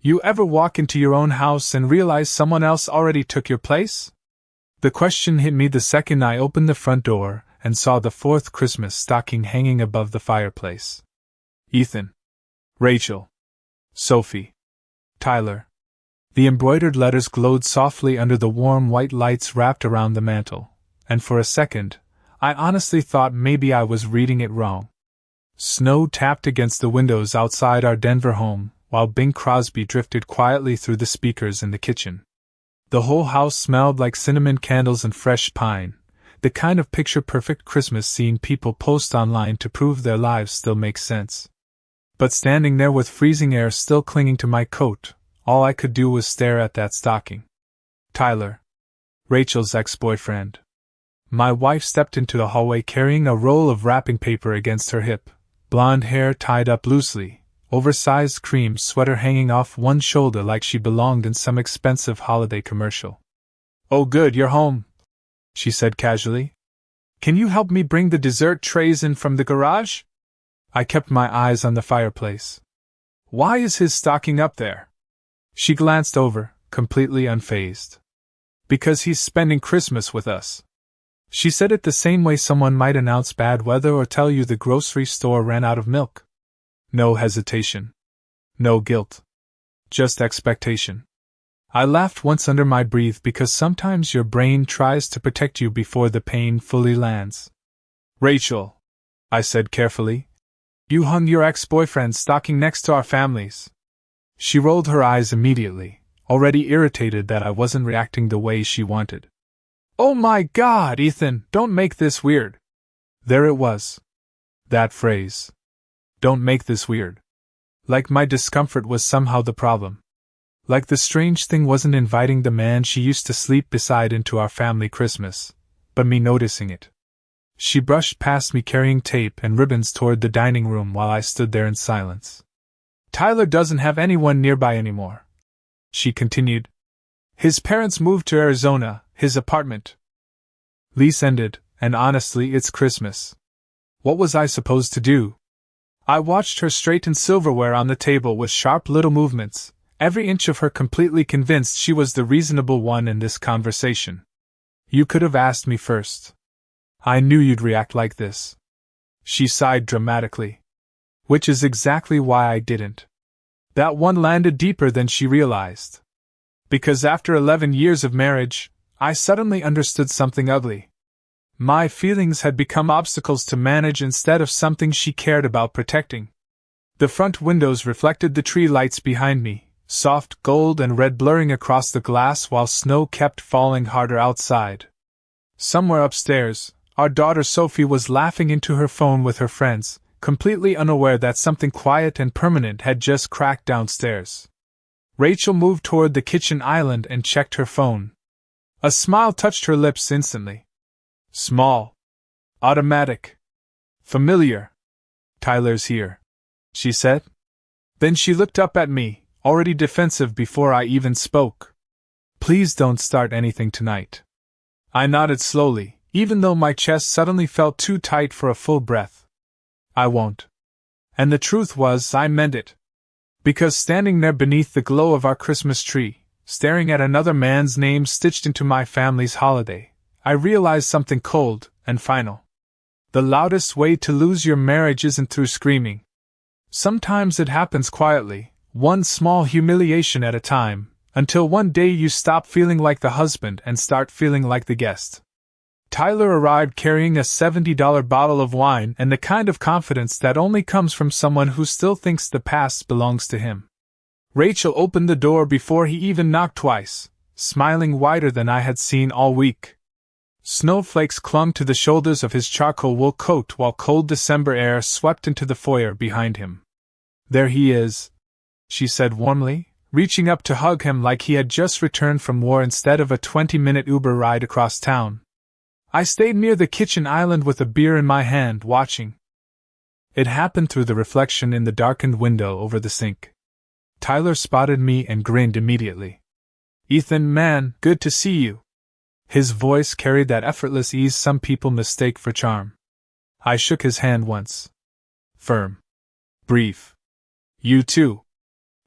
You ever walk into your own house and realize someone else already took your place? The question hit me the second I opened the front door and saw the fourth Christmas stocking hanging above the fireplace. Ethan. Rachel. Sophie. Tyler. The embroidered letters glowed softly under the warm white lights wrapped around the mantel, and for a second, I honestly thought maybe I was reading it wrong. Snow tapped against the windows outside our Denver home, while Bing Crosby drifted quietly through the speakers in the kitchen. The whole house smelled like cinnamon candles and fresh pine, the kind of picture-perfect Christmas scene people post online to prove their lives still make sense. But standing there with freezing air still clinging to my coat, all I could do was stare at that stocking. Tyler. Rachel's ex-boyfriend. My wife stepped into the hallway carrying a roll of wrapping paper against her hip, blonde hair tied up loosely, oversized cream sweater hanging off one shoulder like she belonged in some expensive holiday commercial. "Oh good, you're home," she said casually. "Can you help me bring the dessert trays in from the garage?" I kept my eyes on the fireplace. "Why is his stocking up there?" She glanced over, completely unfazed. "Because he's spending Christmas with us." She said it the same way someone might announce bad weather or tell you the grocery store ran out of milk. No hesitation. No guilt. Just expectation. I laughed once under my breath because sometimes your brain tries to protect you before the pain fully lands. "Rachel," I said carefully, "you hung your ex-boyfriend's stocking next to our family's." She rolled her eyes immediately, already irritated that I wasn't reacting the way she wanted. "Oh my God, Ethan, don't make this weird." There it was. That phrase. Don't make this weird. Like my discomfort was somehow the problem. Like the strange thing wasn't inviting the man she used to sleep beside into our family Christmas, but me noticing it. She brushed past me carrying tape and ribbons toward the dining room while I stood there in silence. "Tyler doesn't have anyone nearby anymore," she continued. "His parents moved to Arizona, his apartment. Lease ended, and honestly, it's Christmas." What was I supposed to do? I watched her straighten silverware on the table with sharp little movements, every inch of her completely convinced she was the reasonable one in this conversation. "You could have asked me first. I knew you'd react like this." She sighed dramatically. "Which is exactly why I didn't." That one landed deeper than she realized. Because after 11 years of marriage, I suddenly understood something ugly. My feelings had become obstacles to manage instead of something she cared about protecting. The front windows reflected the tree lights behind me, soft gold and red blurring across the glass while snow kept falling harder outside. Somewhere upstairs, our daughter Sophie was laughing into her phone with her friends, completely unaware that something quiet and permanent had just cracked downstairs. Rachel moved toward the kitchen island and checked her phone. A smile touched her lips instantly. Small. Automatic. Familiar. "Tyler's here," she said. Then she looked up at me, already defensive before I even spoke. "Please don't start anything tonight." I nodded slowly, even though my chest suddenly felt too tight for a full breath. "I won't." And the truth was, I meant it. Because standing there beneath the glow of our Christmas tree, staring at another man's name stitched into my family's holiday, I realized something cold and final. The loudest way to lose your marriage isn't through screaming. Sometimes it happens quietly, one small humiliation at a time, until one day you stop feeling like the husband and start feeling like the guest. Tyler arrived carrying a $70 bottle of wine and the kind of confidence that only comes from someone who still thinks the past belongs to him. Rachel opened the door before he even knocked twice, smiling wider than I had seen all week. Snowflakes clung to the shoulders of his charcoal wool coat while cold December air swept into the foyer behind him. "There he is," she said warmly, reaching up to hug him like he had just returned from war instead of a 20-minute Uber ride across town. I stayed near the kitchen island with a beer in my hand, watching. It happened through the reflection in the darkened window over the sink. Tyler spotted me and grinned immediately. "Ethan, man, good to see you." His voice carried that effortless ease some people mistake for charm. I shook his hand once. Firm. Brief. "You too."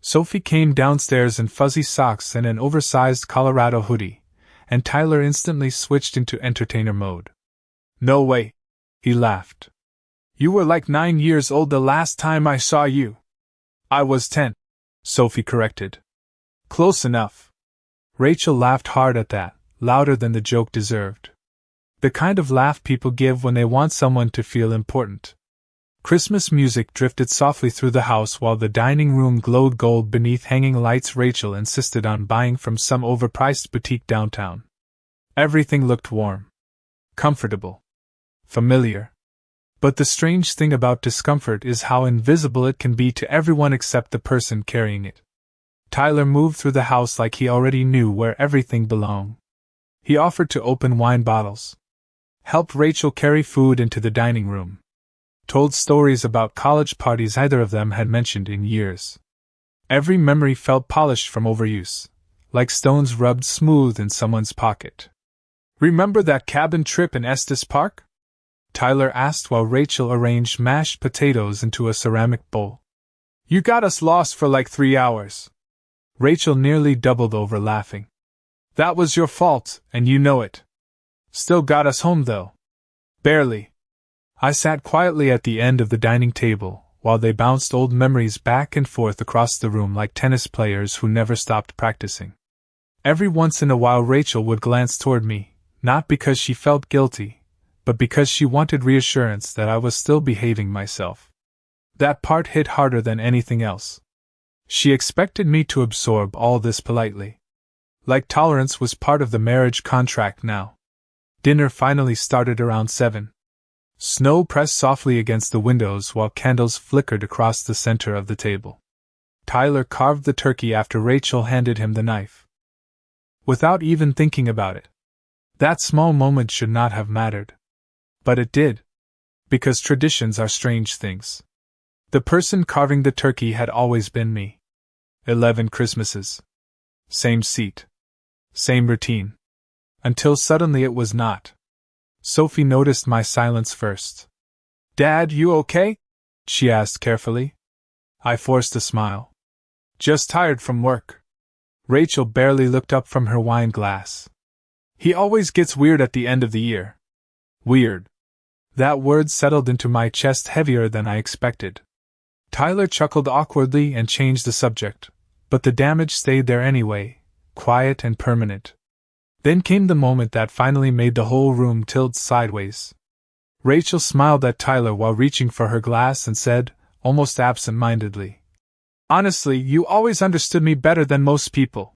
Sophie came downstairs in fuzzy socks and an oversized Colorado hoodie, and Tyler instantly switched into entertainer mode. "No way," he laughed. "You were like 9 years old the last time I saw you." "I was 10, Sophie corrected. "Close enough." Rachel laughed hard at that, louder than the joke deserved. The kind of laugh people give when they want someone to feel important. Christmas music drifted softly through the house while the dining room glowed gold beneath hanging lights Rachel insisted on buying from some overpriced boutique downtown. Everything looked warm, comfortable, familiar. But the strange thing about discomfort is how invisible it can be to everyone except the person carrying it. Tyler moved through the house like he already knew where everything belonged. He offered to open wine bottles, helped Rachel carry food into the dining room, told stories about college parties neither of them had mentioned in years. Every memory felt polished from overuse, like stones rubbed smooth in someone's pocket. "Remember that cabin trip in Estes Park?" Tyler asked while Rachel arranged mashed potatoes into a ceramic bowl. "You got us lost for like 3 hours." Rachel nearly doubled over laughing. "That was your fault, and you know it. Still got us home though." "Barely." I sat quietly at the end of the dining table, while they bounced old memories back and forth across the room like tennis players who never stopped practicing. Every once in a while Rachel would glance toward me, not because she felt guilty, but because she wanted reassurance that I was still behaving myself. That part hit harder than anything else. She expected me to absorb all this politely. Like tolerance was part of the marriage contract now. Dinner finally started around 7. Snow pressed softly against the windows while candles flickered across the center of the table. Tyler carved the turkey after Rachel handed him the knife. Without even thinking about it. That small moment should not have mattered. But it did. Because traditions are strange things. The person carving the turkey had always been me. 11 Christmases. Same seat. Same routine. Until suddenly it was not. Sophie noticed my silence first. "Dad, you okay?" she asked carefully. I forced a smile. "Just tired from work." Rachel barely looked up from her wine glass. "He always gets weird at the end of the year." Weird. That word settled into my chest heavier than I expected. Tyler chuckled awkwardly and changed the subject, but the damage stayed there anyway, quiet and permanent. Then came the moment that finally made the whole room tilt sideways. Rachel smiled at Tyler while reaching for her glass and said, almost absent-mindedly, "Honestly, you always understood me better than most people."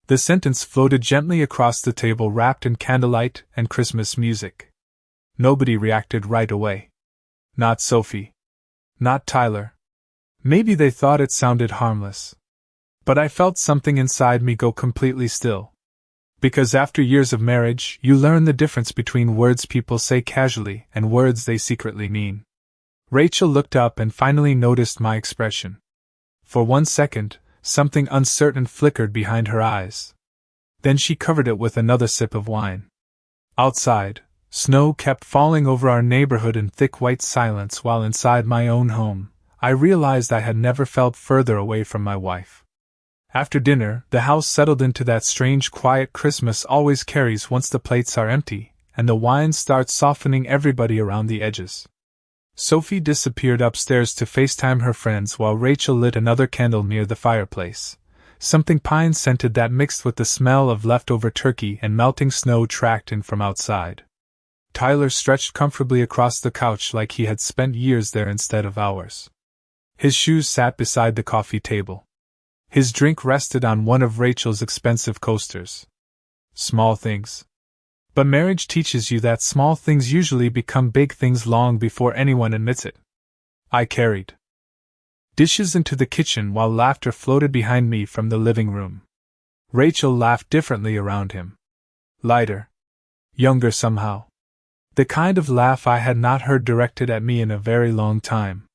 The sentence floated gently across the table wrapped in candlelight and Christmas music. Nobody reacted right away. Not Sophie. Not Tyler. Maybe they thought it sounded harmless. But I felt something inside me go completely still. Because after years of marriage, you learn the difference between words people say casually and words they secretly mean. Rachel looked up and finally noticed my expression. For 1 second, something uncertain flickered behind her eyes. Then she covered it with another sip of wine. Outside, snow kept falling over our neighborhood in thick white silence while inside my own home, I realized I had never felt further away from my wife. After dinner, the house settled into that strange quiet Christmas always carries once the plates are empty, and the wine starts softening everybody around the edges. Sophie disappeared upstairs to FaceTime her friends while Rachel lit another candle near the fireplace, something pine-scented that mixed with the smell of leftover turkey and melting snow tracked in from outside. Tyler stretched comfortably across the couch like he had spent years there instead of hours. His shoes sat beside the coffee table. His drink rested on one of Rachel's expensive coasters. Small things. But marriage teaches you that small things usually become big things long before anyone admits it. I carried dishes into the kitchen while laughter floated behind me from the living room. Rachel laughed differently around him. Lighter. Younger somehow. The kind of laugh I had not heard directed at me in a very long time.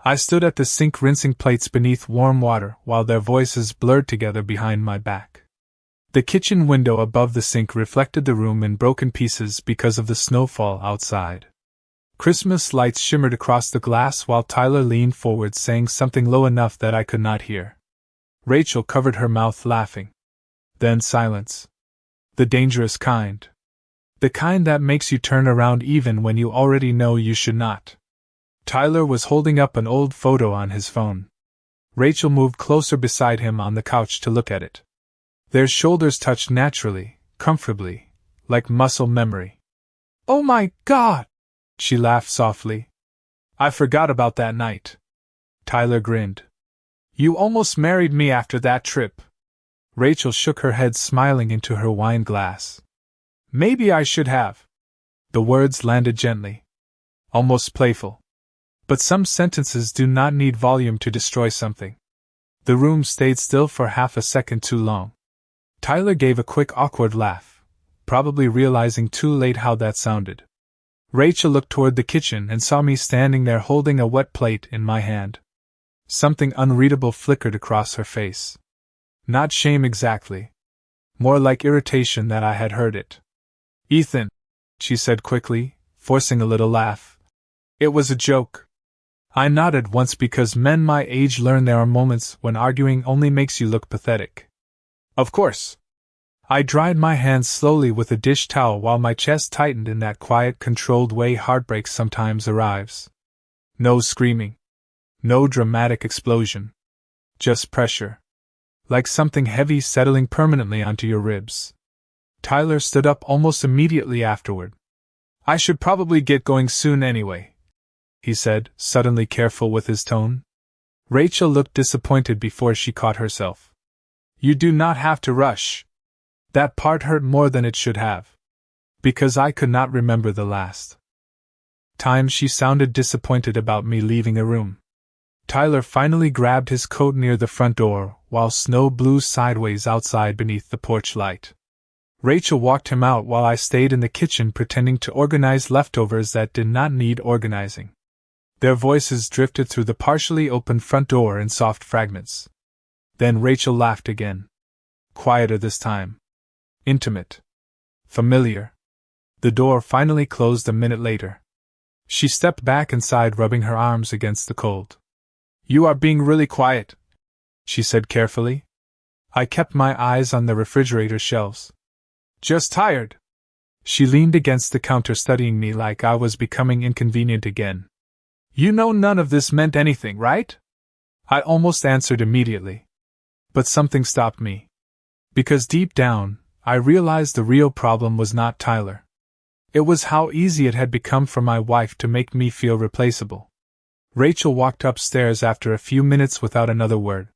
I stood at the sink rinsing plates beneath warm water while their voices blurred together behind my back. The kitchen window above the sink reflected the room in broken pieces because of the snowfall outside. Christmas lights shimmered across the glass while Tyler leaned forward saying something low enough that I could not hear. Rachel covered her mouth, laughing. Then silence. The dangerous kind. The kind that makes you turn around even when you already know you should not. Tyler was holding up an old photo on his phone. Rachel moved closer beside him on the couch to look at it. Their shoulders touched naturally, comfortably, like muscle memory. "Oh my God!" she laughed softly. "I forgot about that night." Tyler grinned. "You almost married me after that trip." Rachel shook her head, smiling into her wine glass. "Maybe I should have." The words landed gently, almost playful. But some sentences do not need volume to destroy something. The room stayed still for half a second too long. Tyler gave a quick, awkward laugh, probably realizing too late how that sounded. Rachel looked toward the kitchen and saw me standing there holding a wet plate in my hand. Something unreadable flickered across her face. Not shame exactly. More like irritation that I had heard it. "Ethan," she said quickly, forcing a little laugh. "It was a joke." I nodded once because men my age learn there are moments when arguing only makes you look pathetic. "Of course." I dried my hands slowly with a dish towel while my chest tightened in that quiet, controlled way heartbreak sometimes arrives. No screaming. No dramatic explosion. Just pressure. Like something heavy settling permanently onto your ribs. Tyler stood up almost immediately afterward. "I should probably get going soon anyway," he said, suddenly careful with his tone. Rachel looked disappointed before she caught herself. "You do not have to rush." That part hurt more than it should have. Because I could not remember the last time she sounded disappointed about me leaving a room. Tyler finally grabbed his coat near the front door, while snow blew sideways outside beneath the porch light. Rachel walked him out while I stayed in the kitchen pretending to organize leftovers that did not need organizing. Their voices drifted through the partially open front door in soft fragments. Then Rachel laughed again. Quieter this time. Intimate. Familiar. The door finally closed a minute later. She stepped back inside, rubbing her arms against the cold. "You are being really quiet," she said carefully. I kept my eyes on the refrigerator shelves. "Just tired." She leaned against the counter, studying me like I was becoming inconvenient again. "You know none of this meant anything, right?" I almost answered immediately. But something stopped me. Because deep down, I realized the real problem was not Tyler. It was how easy it had become for my wife to make me feel replaceable. Rachel walked upstairs after a few minutes without another word.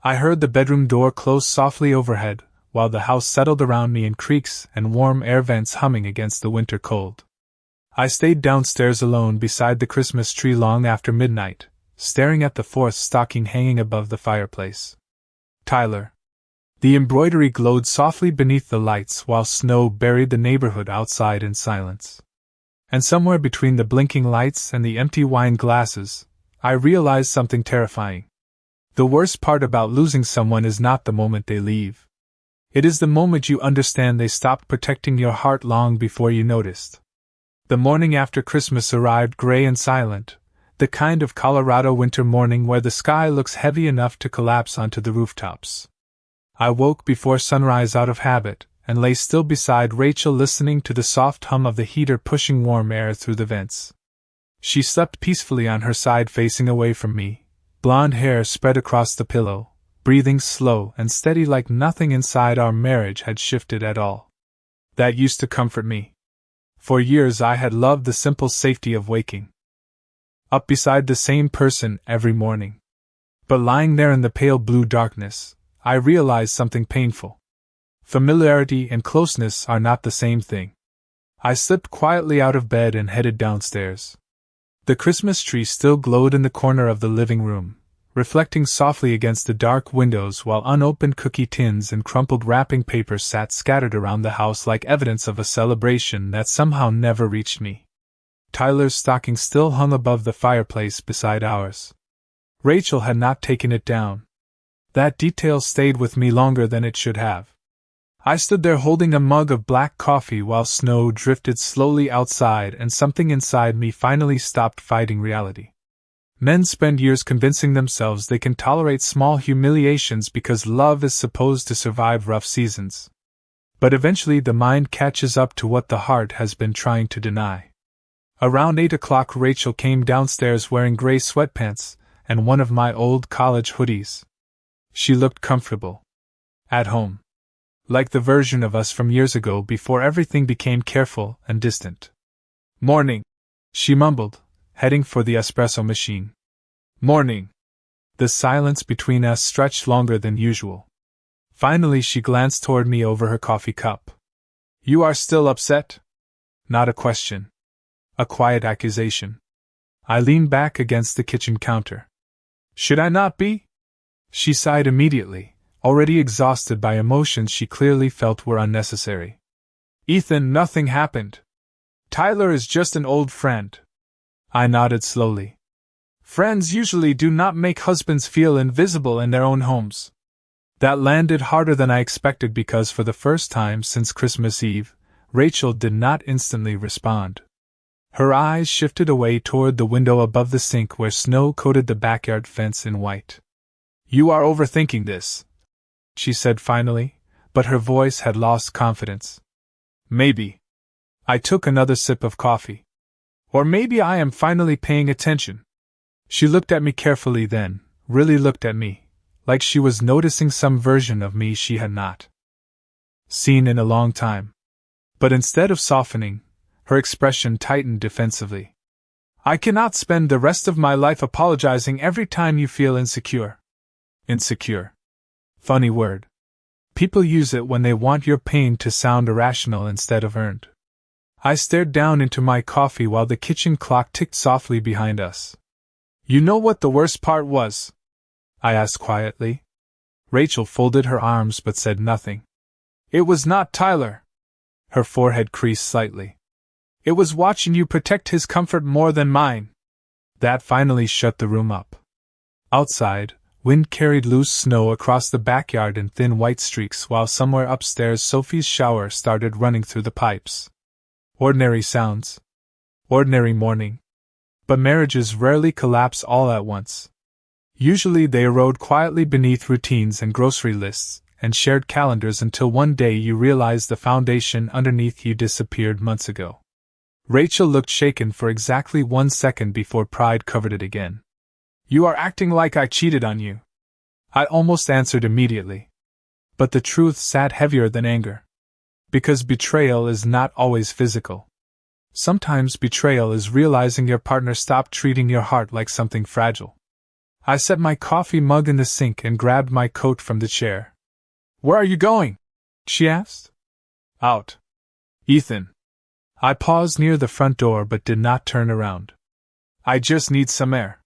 I heard the bedroom door close softly overhead, while the house settled around me in creaks and warm air vents humming against the winter cold. I stayed downstairs alone beside the Christmas tree long after midnight, staring at the fourth stocking hanging above the fireplace. Tyler. The embroidery glowed softly beneath the lights while snow buried the neighborhood outside in silence. And somewhere between the blinking lights and the empty wine glasses, I realized something terrifying. The worst part about losing someone is not the moment they leave. It is the moment you understand they stopped protecting your heart long before you noticed. The morning after Christmas arrived gray and silent, the kind of Colorado winter morning where the sky looks heavy enough to collapse onto the rooftops. I woke before sunrise out of habit, and lay still beside Rachel, listening to the soft hum of the heater pushing warm air through the vents. She slept peacefully on her side facing away from me, blonde hair spread across the pillow, breathing slow and steady like nothing inside our marriage had shifted at all. That used to comfort me. For years I had loved the simple safety of waking up beside the same person every morning. But lying there in the pale blue darkness, I realized something painful. Familiarity and closeness are not the same thing. I slipped quietly out of bed and headed downstairs. The Christmas tree still glowed in the corner of the living room, reflecting softly against the dark windows, while unopened cookie tins and crumpled wrapping paper sat scattered around the house like evidence of a celebration that somehow never reached me. Tyler's stocking still hung above the fireplace beside ours. Rachel had not taken it down. That detail stayed with me longer than it should have. I stood there holding a mug of black coffee while snow drifted slowly outside, and something inside me finally stopped fighting reality. Men spend years convincing themselves they can tolerate small humiliations because love is supposed to survive rough seasons. But eventually the mind catches up to what the heart has been trying to deny. Around 8 o'clock, Rachel came downstairs wearing gray sweatpants and one of my old college hoodies. She looked comfortable. At home. Like the version of us from years ago before everything became careful and distant. "Morning," she mumbled, heading for the espresso machine. "Morning." The silence between us stretched longer than usual. Finally she glanced toward me over her coffee cup. "You are still upset?" Not a question. A quiet accusation. I leaned back against the kitchen counter. "Should I not be?" She sighed immediately, already exhausted by emotions she clearly felt were unnecessary. "Ethan, nothing happened. Tyler is just an old friend." I nodded slowly. Friends usually do not make husbands feel invisible in their own homes. That landed harder than I expected because for the first time since Christmas Eve, Rachel did not instantly respond. Her eyes shifted away toward the window above the sink where snow coated the backyard fence in white. "You are overthinking this," she said finally, but her voice had lost confidence. "Maybe." I took another sip of coffee. "Or maybe I am finally paying attention." She looked at me carefully then, really looked at me, like she was noticing some version of me she had not seen in a long time. But instead of softening, her expression tightened defensively. "I cannot spend the rest of my life apologizing every time you feel insecure." Insecure. Funny word. People use it when they want your pain to sound irrational instead of earned. I stared down into my coffee while the kitchen clock ticked softly behind us. "You know what the worst part was?" I asked quietly. Rachel folded her arms but said nothing. "It was not Tyler." Her forehead creased slightly. "It was watching you protect his comfort more than mine." That finally shut the room up. Outside, wind carried loose snow across the backyard in thin white streaks while somewhere upstairs Sophie's shower started running through the pipes. Ordinary sounds. Ordinary morning. But marriages rarely collapse all at once. Usually they erode quietly beneath routines and grocery lists and shared calendars until one day you realize the foundation underneath you disappeared months ago. Rachel looked shaken for exactly 1 second before pride covered it again. "You are acting like I cheated on you." I almost answered immediately. But the truth sat heavier than anger. Because betrayal is not always physical. Sometimes betrayal is realizing your partner stopped treating your heart like something fragile. I set my coffee mug in the sink and grabbed my coat from the chair. "Where are you going?" she asked. "Out." "Ethan." I paused near the front door but did not turn around. "I just need some air."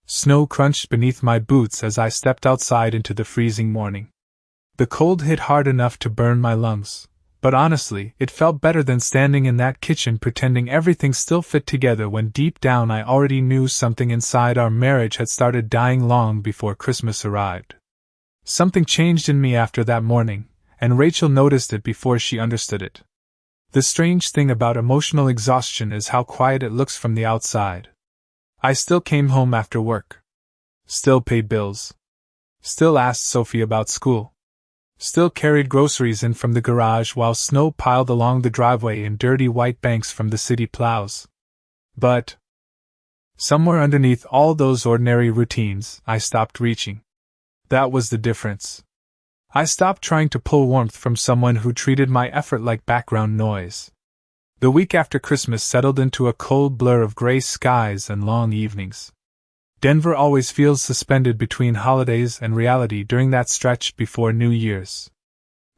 Snow crunched beneath my boots as I stepped outside into the freezing morning. The cold hit hard enough to burn my lungs. But honestly, it felt better than standing in that kitchen pretending everything still fit together when deep down I already knew something inside our marriage had started dying long before Christmas arrived. Something changed in me after that morning, and Rachel noticed it before she understood it. The strange thing about emotional exhaustion is how quiet it looks from the outside. I still came home after work. Still paid bills. Still asked Sophie about school. Still carried groceries in from the garage while snow piled along the driveway in dirty white banks from the city plows. But somewhere underneath all those ordinary routines, I stopped reaching. That was the difference. I stopped trying to pull warmth from someone who treated my effort like background noise. The week after Christmas settled into a cold blur of gray skies and long evenings. Denver always feels suspended between holidays and reality during that stretch before New Year's.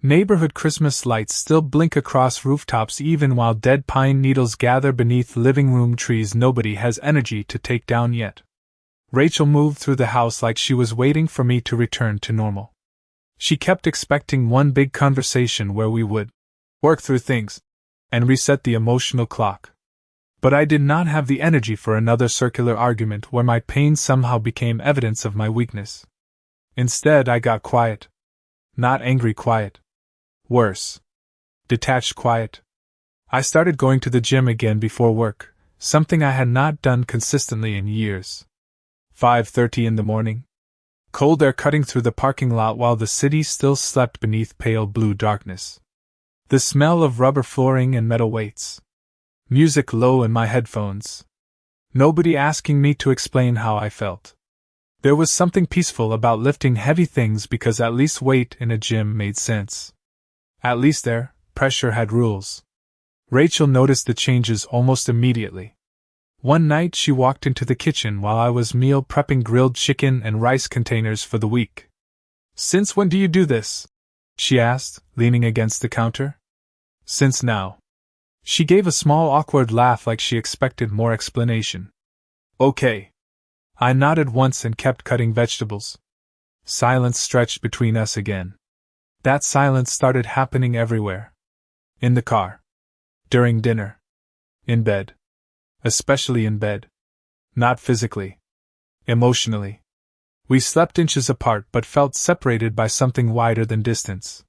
Neighborhood Christmas lights still blink across rooftops even while dead pine needles gather beneath living room trees nobody has energy to take down yet. Rachel moved through the house like she was waiting for me to return to normal. She kept expecting one big conversation where we would work through things and reset the emotional clock. But I did not have the energy for another circular argument where my pain somehow became evidence of my weakness. Instead, I got quiet. Not angry quiet. Worse. Detached quiet. I started going to the gym again before work, something I had not done consistently in years. 5:30 in the morning. Cold air cutting through the parking lot while the city still slept beneath pale blue darkness. The smell of rubber flooring and metal weights. Music low in my headphones. Nobody asking me to explain how I felt. There was something peaceful about lifting heavy things because at least weight in a gym made sense. At least there, pressure had rules. Rachel noticed the changes almost immediately. One night she walked into the kitchen while I was meal prepping grilled chicken and rice containers for the week. "Since when do you do this?" she asked, leaning against the counter. "Since now." She gave a small awkward laugh like she expected more explanation. "Okay." I nodded once and kept cutting vegetables. Silence stretched between us again. That silence started happening everywhere. In the car. During dinner. In bed. Especially in bed. Not physically. Emotionally. We slept inches apart but felt separated by something wider than distance.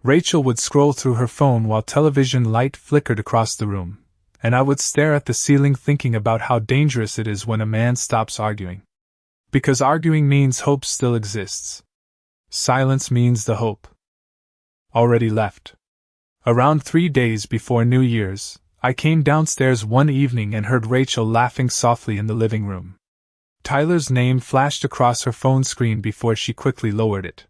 Rachel would scroll through her phone while television light flickered across the room, and I would stare at the ceiling thinking about how dangerous it is when a man stops arguing. Because arguing means hope still exists. Silence means the hope. Already left. Around 3 days before New Year's, I came downstairs one evening and heard Rachel laughing softly in the living room. Tyler's name flashed across her phone screen before she quickly lowered it.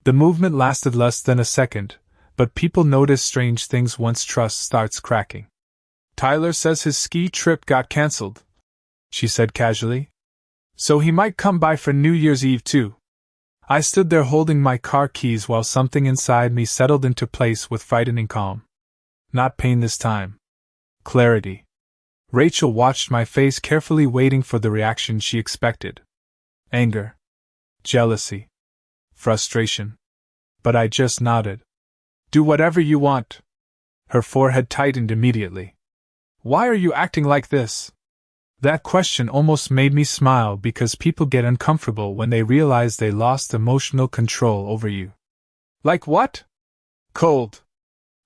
The movement lasted less than a second, but people notice strange things once trust starts cracking. "Tyler says his ski trip got cancelled," she said casually. "So he might come by for New Year's Eve too." I stood there holding my car keys while something inside me settled into place with frightening calm. Not pain this time. Clarity. Rachel watched my face carefully, waiting for the reaction she expected. Anger. Jealousy. Frustration. But I just nodded. "Do whatever you want." Her forehead tightened immediately. "Why are you acting like this?" That question almost made me smile because people get uncomfortable when they realize they lost emotional control over you. "Like what?" "Cold."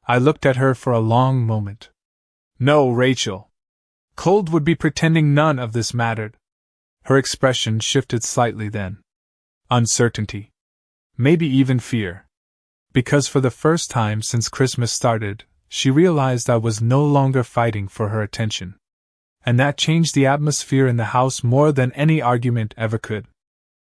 I looked at her for a long moment. "No, Rachel. Cold would be pretending none of this mattered." Her expression shifted slightly then. Uncertainty. Maybe even fear. Because for the first time since Christmas started, she realized I was no longer fighting for her attention. And that changed the atmosphere in the house more than any argument ever could.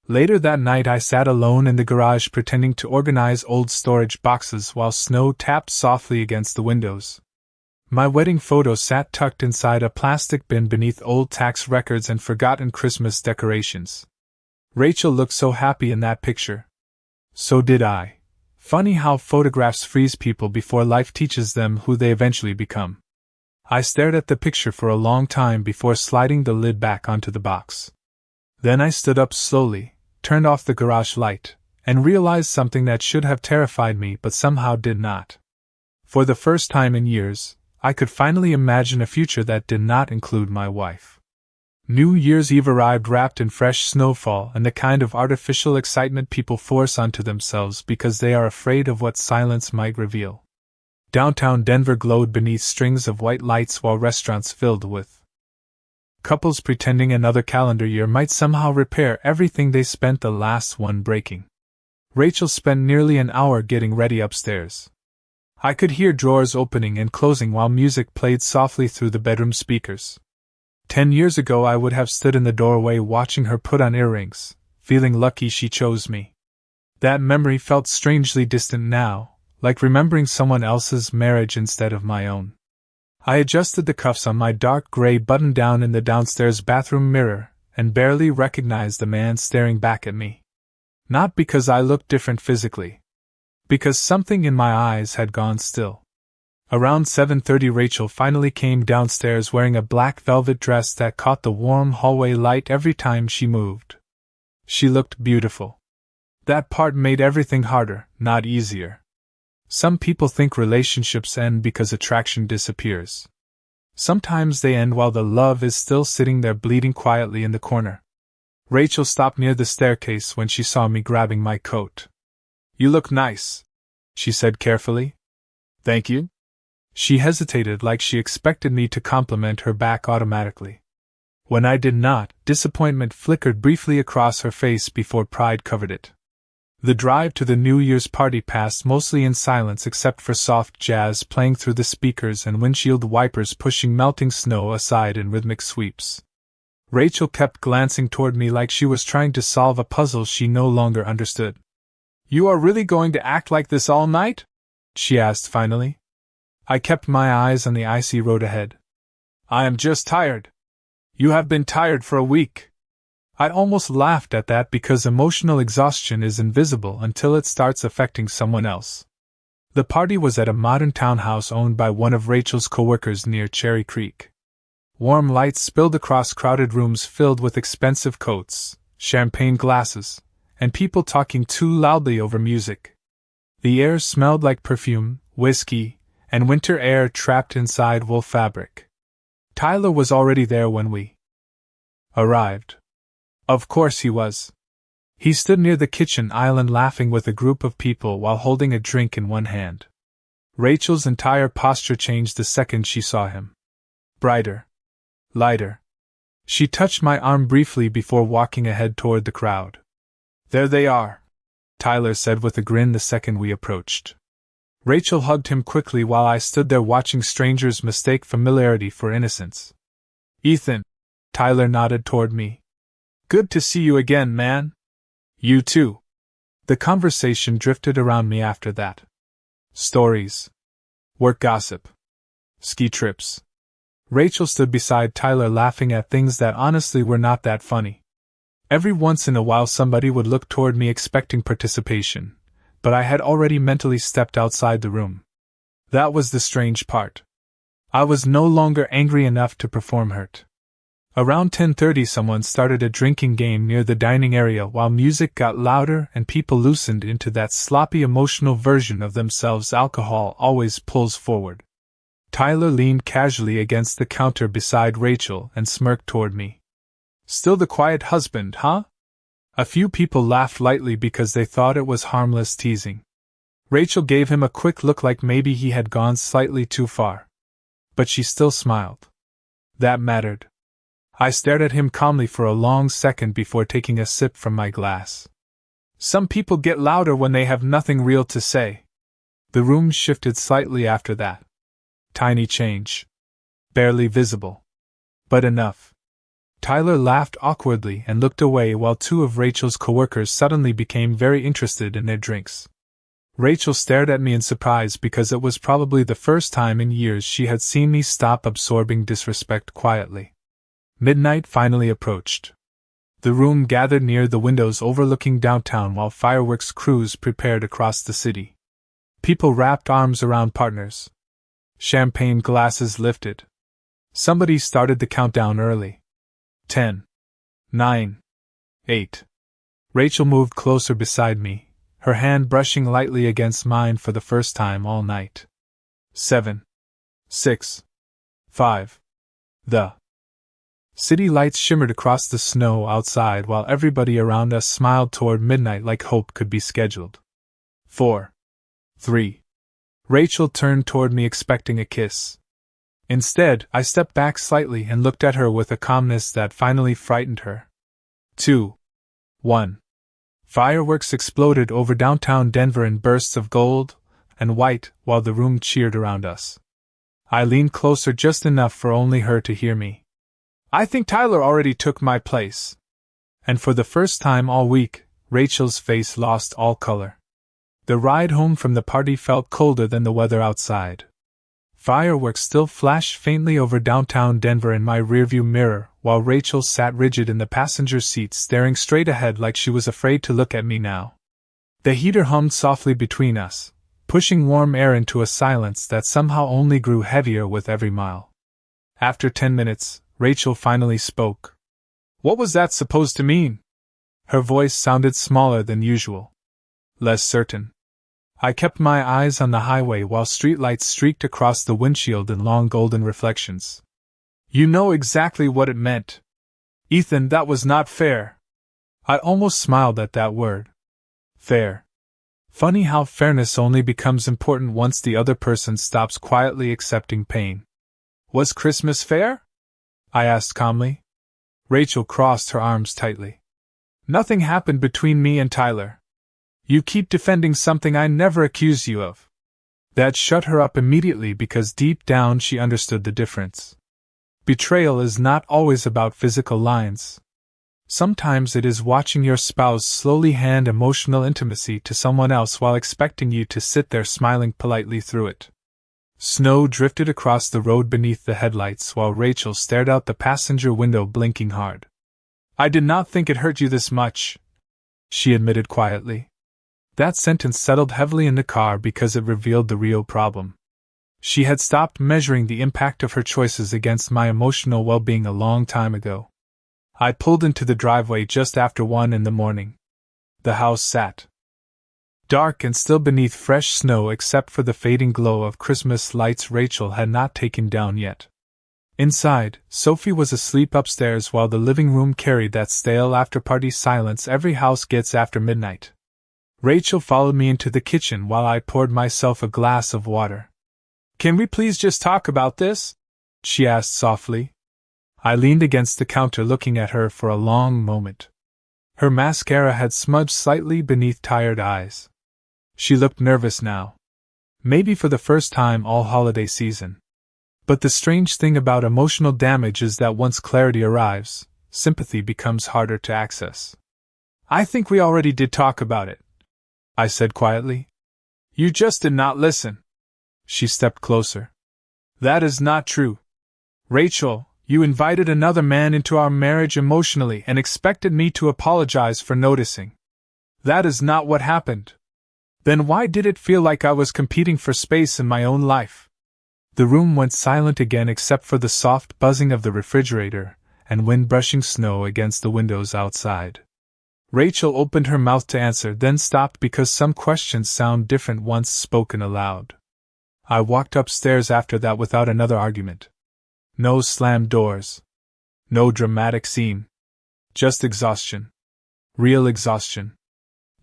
Later that night I sat alone in the garage pretending to organize old storage boxes while snow tapped softly against the windows. My wedding photo sat tucked inside a plastic bin beneath old tax records and forgotten Christmas decorations. Rachel looked so happy in that picture. So did I. Funny how photographs freeze people before life teaches them who they eventually become. I stared at the picture for a long time before sliding the lid back onto the box. Then I stood up slowly, turned off the garage light, and realized something that should have terrified me but somehow did not. For the first time in years, I could finally imagine a future that did not include my wife. New Year's Eve arrived wrapped in fresh snowfall and the kind of artificial excitement people force onto themselves because they are afraid of what silence might reveal. Downtown Denver glowed beneath strings of white lights while restaurants filled with couples pretending another calendar year might somehow repair everything they spent the last one breaking. Rachel spent nearly an hour getting ready upstairs. I could hear drawers opening and closing while music played softly through the bedroom speakers. 10 years ago I would have stood in the doorway watching her put on earrings, feeling lucky she chose me. That memory felt strangely distant now, like remembering someone else's marriage instead of my own. I adjusted the cuffs on my dark gray button-down in the downstairs bathroom mirror, and barely recognized the man staring back at me. Not because I looked different physically. Because something in my eyes had gone still. Around 7:30 Rachel finally came downstairs wearing a black velvet dress that caught the warm hallway light every time she moved. She looked beautiful. That part made everything harder, not easier. Some people think relationships end because attraction disappears. Sometimes they end while the love is still sitting there bleeding quietly in the corner. Rachel stopped near the staircase when she saw me grabbing my coat. "You look nice," she said carefully. "Thank you." She hesitated like she expected me to compliment her back automatically. When I did not, disappointment flickered briefly across her face before pride covered it. The drive to the New Year's party passed mostly in silence except for soft jazz playing through the speakers and windshield wipers pushing melting snow aside in rhythmic sweeps. Rachel kept glancing toward me like she was trying to solve a puzzle she no longer understood. "You are really going to act like this all night?" she asked finally. I kept my eyes on the icy road ahead. "I am just tired." "You have been tired for a week." I almost laughed at that because emotional exhaustion is invisible until it starts affecting someone else. The party was at a modern townhouse owned by one of Rachel's coworkers near Cherry Creek. Warm lights spilled across crowded rooms filled with expensive coats, champagne glasses, and people talking too loudly over music. The air smelled like perfume, whiskey, and winter air trapped inside wool fabric. Tyler was already there when we arrived. Of course he was. He stood near the kitchen island laughing with a group of people while holding a drink in one hand. Rachel's entire posture changed the second she saw him. Brighter. Lighter. She touched my arm briefly before walking ahead toward the crowd. "There they are," Tyler said with a grin the second we approached. Rachel hugged him quickly while I stood there watching strangers mistake familiarity for innocence. "Ethan," Tyler nodded toward me. "Good to see you again, man." "You too." The conversation drifted around me after that. Stories. Work gossip. Ski trips. Rachel stood beside Tyler laughing at things that honestly were not that funny. Every once in a while somebody would look toward me expecting participation, but I had already mentally stepped outside the room. That was the strange part. I was no longer angry enough to perform hurt. Around 10:30 someone started a drinking game near the dining area while music got louder and people loosened into that sloppy emotional version of themselves alcohol always pulls forward. Tyler leaned casually against the counter beside Rachel and smirked toward me. "Still the quiet husband, huh?" A few people laughed lightly because they thought it was harmless teasing. Rachel gave him a quick look like maybe he had gone slightly too far. But she still smiled. That mattered. I stared at him calmly for a long second before taking a sip from my glass. "Some people get louder when they have nothing real to say." The room shifted slightly after that. Tiny change. Barely visible. But enough. Tyler laughed awkwardly and looked away while two of Rachel's coworkers suddenly became very interested in their drinks. Rachel stared at me in surprise because it was probably the first time in years she had seen me stop absorbing disrespect quietly. Midnight finally approached. The room gathered near the windows overlooking downtown while fireworks crews prepared across the city. People wrapped arms around partners. Champagne glasses lifted. Somebody started the countdown early. 10. 9. 8. Rachel moved closer beside me, her hand brushing lightly against mine for the first time all night. 7. 6. 5. The city lights shimmered across the snow outside while everybody around us smiled toward midnight like hope could be scheduled. 4. 3. Rachel turned toward me expecting a kiss. Instead, I stepped back slightly and looked at her with a calmness that finally frightened her. 2. 1. Fireworks exploded over downtown Denver in bursts of gold and white while the room cheered around us. I leaned closer just enough for only her to hear me. "I think Tyler already took my place." And for the first time all week, Rachel's face lost all color. The ride home from the party felt colder than the weather outside. Fireworks still flashed faintly over downtown Denver in my rearview mirror, while Rachel sat rigid in the passenger seat staring straight ahead like she was afraid to look at me now. The heater hummed softly between us, pushing warm air into a silence that somehow only grew heavier with every mile. After 10 minutes, Rachel finally spoke. "What was that supposed to mean?" Her voice sounded smaller than usual. Less certain. I kept my eyes on the highway while streetlights streaked across the windshield in long golden reflections. "You know exactly what it meant. Ethan, that was not fair." I almost smiled at that word. Fair. Funny how fairness only becomes important once the other person stops quietly accepting pain. "Was Christmas fair?" I asked calmly. Rachel crossed her arms tightly. Nothing happened between me and Tyler. You keep defending something I never accused you of. That shut her up immediately because deep down she understood the difference. Betrayal is not always about physical lines. Sometimes it is watching your spouse slowly hand emotional intimacy to someone else while expecting you to sit there smiling politely through it. Snow drifted across the road beneath the headlights while Rachel stared out the passenger window blinking hard. I did not think it hurt you this much, she admitted quietly. That sentence settled heavily in the car because it revealed the real problem. She had stopped measuring the impact of her choices against my emotional well-being a long time ago. I pulled into the driveway just after 1 a.m. The house sat dark and still beneath fresh snow except for the fading glow of Christmas lights Rachel had not taken down yet. Inside, Sophie was asleep upstairs while the living room carried that stale after-party silence every house gets after midnight. Rachel followed me into the kitchen while I poured myself a glass of water. Can we please just talk about this? She asked softly. I leaned against the counter looking at her for a long moment. Her mascara had smudged slightly beneath tired eyes. She looked nervous now. Maybe for the first time all holiday season. But the strange thing about emotional damage is that once clarity arrives, sympathy becomes harder to access. I think we already did talk about it, I said quietly. You just did not listen. She stepped closer. That is not true. Rachel, you invited another man into our marriage emotionally and expected me to apologize for noticing. That is not what happened. Then why did it feel like I was competing for space in my own life? The room went silent again except for the soft buzzing of the refrigerator and wind brushing snow against the windows outside. Rachel opened her mouth to answer, then stopped because some questions sound different once spoken aloud. I walked upstairs after that without another argument. No slammed doors. No dramatic scene. Just exhaustion. Real exhaustion.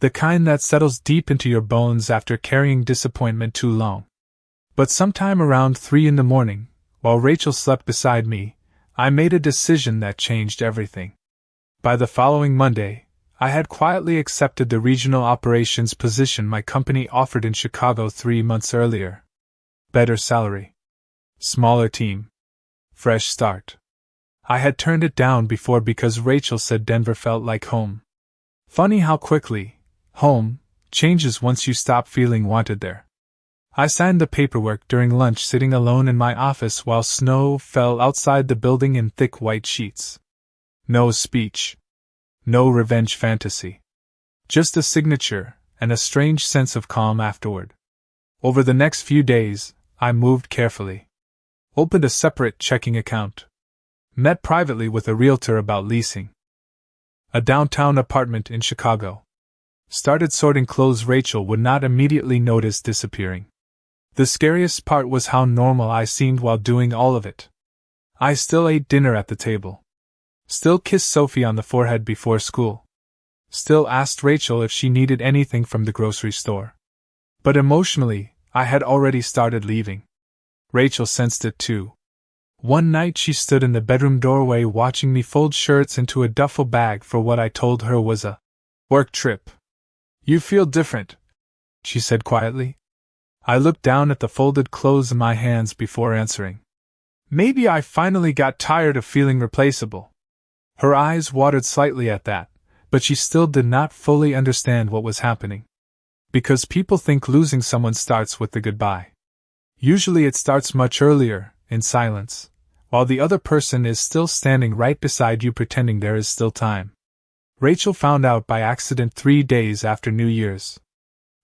The kind that settles deep into your bones after carrying disappointment too long. But sometime around 3 a.m, while Rachel slept beside me, I made a decision that changed everything. By the following Monday, I had quietly accepted the regional operations position my company offered in Chicago 3 months earlier. Better salary. Smaller team. Fresh start. I had turned it down before because Rachel said Denver felt like home. Funny how quickly home changes once you stop feeling wanted there. I signed the paperwork during lunch sitting alone in my office while snow fell outside the building in thick white sheets. No speech. No revenge fantasy. Just a signature and a strange sense of calm afterward. Over the next few days, I moved carefully. Opened a separate checking account. Met privately with a realtor about leasing a downtown apartment in Chicago. Started sorting clothes Rachel would not immediately notice disappearing. The scariest part was how normal I seemed while doing all of it. I still ate dinner at the table. Still kissed Sophie on the forehead before school. Still asked Rachel if she needed anything from the grocery store. But emotionally, I had already started leaving. Rachel sensed it too. One night she stood in the bedroom doorway watching me fold shirts into a duffel bag for what I told her was a work trip. You feel different, she said quietly. I looked down at the folded clothes in my hands before answering. Maybe I finally got tired of feeling replaceable. Her eyes watered slightly at that, but she still did not fully understand what was happening. Because people think losing someone starts with the goodbye. Usually it starts much earlier, in silence, while the other person is still standing right beside you pretending there is still time. Rachel found out by accident 3 days after New Year's.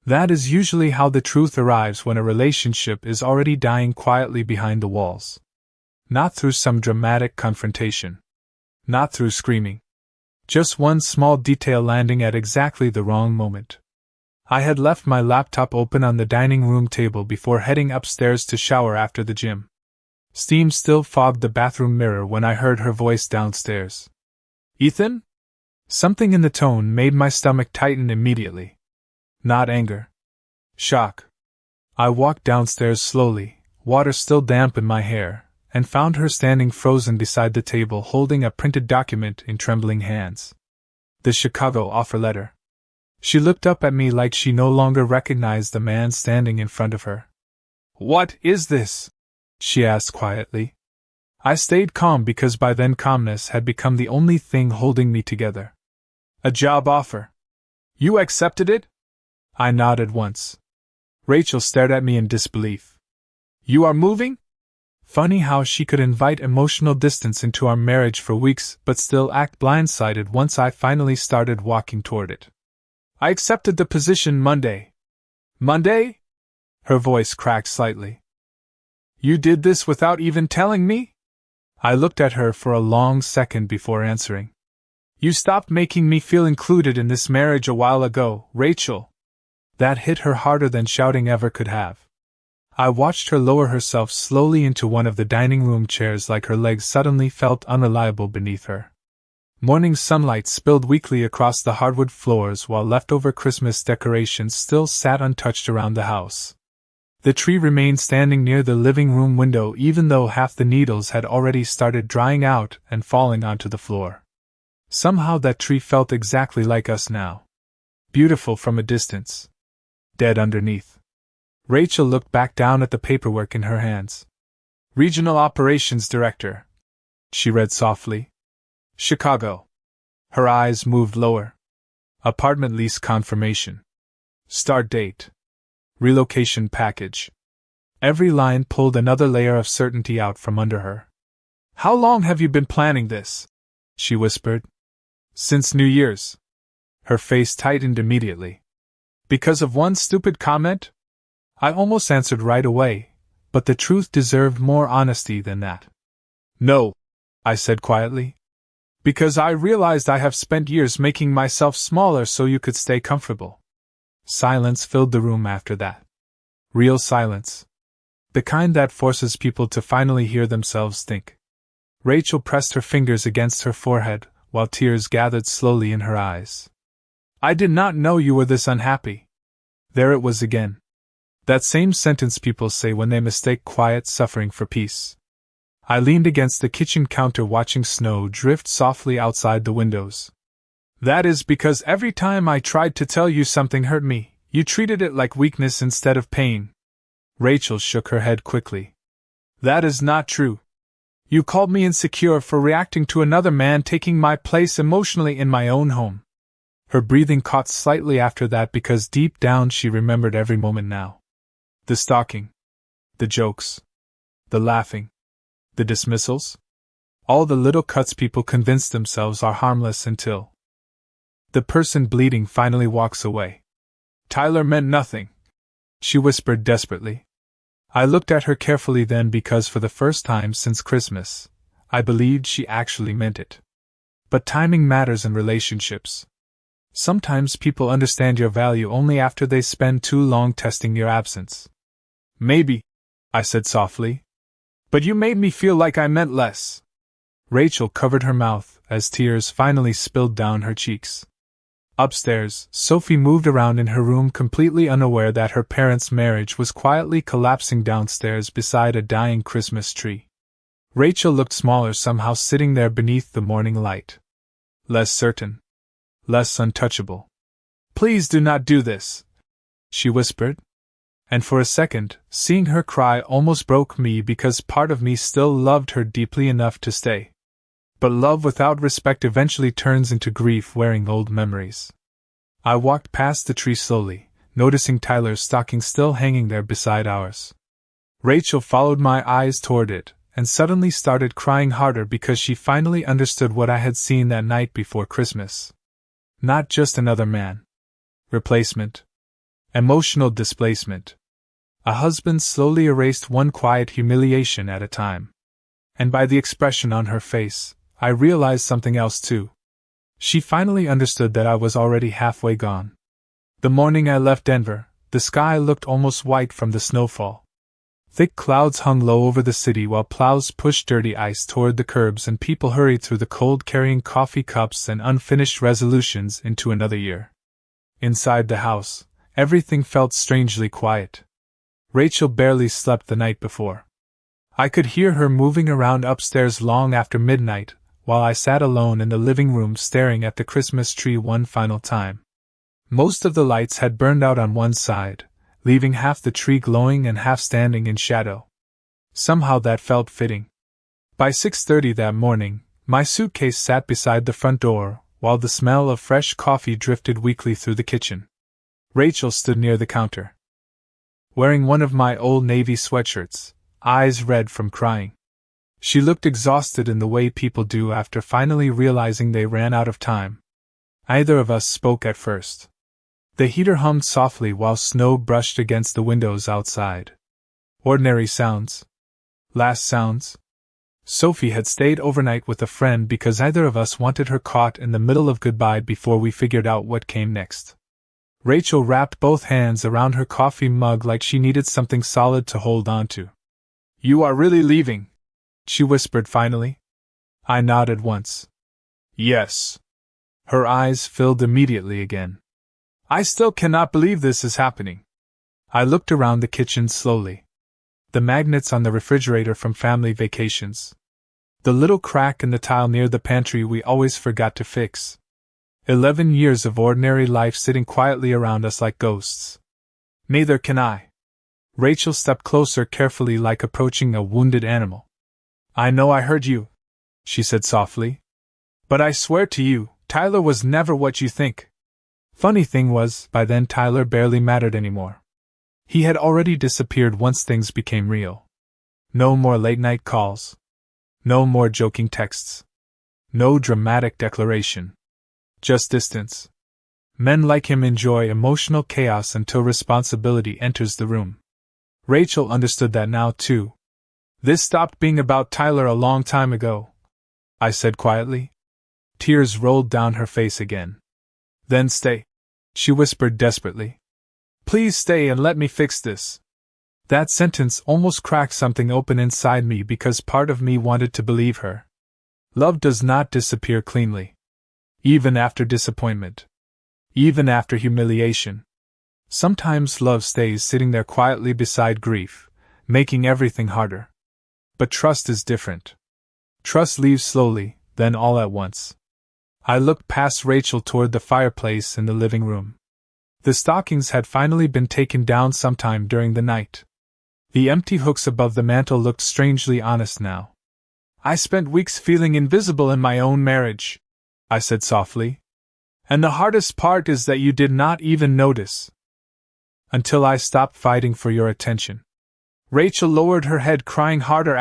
That is usually how the truth arrives when a relationship is already dying quietly behind the walls. Not through some dramatic confrontation. Not through screaming. Just one small detail landing at exactly the wrong moment. I had left my laptop open on the dining room table before heading upstairs to shower after the gym. Steam still fogged the bathroom mirror when I heard her voice downstairs. Ethan? Something in the tone made my stomach tighten immediately. Not anger. Shock. I walked downstairs slowly, water still damp in my hair, and found her standing frozen beside the table holding a printed document in trembling hands. The Chicago offer letter. She looked up at me like she no longer recognized the man standing in front of her. "What is this?" she asked quietly. I stayed calm because by then calmness had become the only thing holding me together. "A job offer. You accepted it?" I nodded once. Rachel stared at me in disbelief. "You are moving?" Funny how she could invite emotional distance into our marriage for weeks but still act blindsided once I finally started walking toward it. "I accepted the position Monday." "Monday?" Her voice cracked slightly. "You did this without even telling me?" I looked at her for a long second before answering. "You stopped making me feel included in this marriage a while ago, Rachel." That hit her harder than shouting ever could have. I watched her lower herself slowly into one of the dining room chairs like her legs suddenly felt unreliable beneath her. Morning sunlight spilled weakly across the hardwood floors while leftover Christmas decorations still sat untouched around the house. The tree remained standing near the living room window even though half the needles had already started drying out and falling onto the floor. Somehow that tree felt exactly like us now. Beautiful from a distance. Dead underneath. Rachel looked back down at the paperwork in her hands. "Regional Operations Director," she read softly. "Chicago." Her eyes moved lower. "Apartment lease confirmation. Start date. Relocation package." Every line pulled another layer of certainty out from under her. "How long have you been planning this?" she whispered. "Since New Year's." Her face tightened immediately. "Because of one stupid comment?" I almost answered right away, but the truth deserved more honesty than that. "No," I said quietly. "Because I realized I have spent years making myself smaller so you could stay comfortable." Silence filled the room after that. Real silence. The kind that forces people to finally hear themselves think. Rachel pressed her fingers against her forehead, while tears gathered slowly in her eyes. "I did not know you were this unhappy." There it was again. That same sentence people say when they mistake quiet suffering for peace. I leaned against the kitchen counter watching snow drift softly outside the windows. "That is because every time I tried to tell you something hurt me, you treated it like weakness instead of pain." Rachel shook her head quickly. "That is not true. You called me insecure for reacting to another man taking my place emotionally in my own home." Her breathing caught slightly after that because deep down she remembered every moment now. The stalking. The jokes. The laughing. The dismissals. All the little cuts people convince themselves are harmless until the person bleeding finally walks away. "Tyler meant nothing," she whispered desperately. I looked at her carefully then because for the first time since Christmas, I believed she actually meant it. But timing matters in relationships. Sometimes people understand your value only after they spend too long testing your absence. "Maybe," I said softly. "But you made me feel like I meant less." Rachel covered her mouth as tears finally spilled down her cheeks. Upstairs, Sophie moved around in her room completely unaware that her parents' marriage was quietly collapsing downstairs beside a dying Christmas tree. Rachel looked smaller somehow sitting there beneath the morning light. Less certain. Less untouchable. "Please do not do this," she whispered. And for a second, seeing her cry almost broke me because part of me still loved her deeply enough to stay. But love without respect eventually turns into grief wearing old memories. I walked past the tree slowly, noticing Tyler's stocking still hanging there beside ours. Rachel followed my eyes toward it, and suddenly started crying harder because she finally understood what I had seen that night before Christmas. Not just another man. Replacement. Emotional displacement. A husband slowly erased one quiet humiliation at a time. And by the expression on her face, I realized something else too. She finally understood that I was already halfway gone. The morning I left Denver, the sky looked almost white from the snowfall. Thick clouds hung low over the city while plows pushed dirty ice toward the curbs and people hurried through the cold carrying coffee cups and unfinished resolutions into another year. Inside the house, everything felt strangely quiet. Rachel barely slept the night before. I could hear her moving around upstairs long after midnight, while I sat alone in the living room staring at the Christmas tree one final time. Most of the lights had burned out on one side, leaving half the tree glowing and half standing in shadow. Somehow that felt fitting. By 6:30 that morning, my suitcase sat beside the front door, while the smell of fresh coffee drifted weakly through the kitchen. Rachel stood near the counter, wearing one of my old navy sweatshirts, eyes red from crying. She looked exhausted in the way people do after finally realizing they ran out of time. Neither of us spoke at first. The heater hummed softly while snow brushed against the windows outside. Ordinary sounds. Last sounds. Sophie had stayed overnight with a friend because either of us wanted her caught in the middle of goodbye before we figured out what came next. Rachel wrapped both hands around her coffee mug like she needed something solid to hold on to. "You are really leaving?" she whispered finally. I nodded once. "Yes." Her eyes filled immediately again. "I still cannot believe this is happening." I looked around the kitchen slowly. The magnets on the refrigerator from family vacations. The little crack in the tile near the pantry we always forgot to fix. 11 years of ordinary life sitting quietly around us like ghosts. "Neither can I." Rachel stepped closer carefully like approaching a wounded animal. "I know I heard you," she said softly. "But I swear to you, Tyler was never what you think." Funny thing was, by then Tyler barely mattered anymore. He had already disappeared once things became real. No more late-night calls. No more joking texts. No dramatic declaration. Just distance. Men like him enjoy emotional chaos until responsibility enters the room. Rachel understood that now too. "This stopped being about Tyler a long time ago," I said quietly. Tears rolled down her face again. "Then stay," she whispered desperately. "Please stay and let me fix this." That sentence almost cracked something open inside me because part of me wanted to believe her. Love does not disappear cleanly. Even after disappointment. Even after humiliation. Sometimes love stays sitting there quietly beside grief, making everything harder. But trust is different. Trust leaves slowly, then all at once. I looked past Rachel toward the fireplace in the living room. The stockings had finally been taken down sometime during the night. The empty hooks above the mantel looked strangely honest now. "I spent weeks feeling invisible in my own marriage," I said softly. "And the hardest part is that you did not even notice. Until I stopped fighting for your attention." Rachel lowered her head, crying harder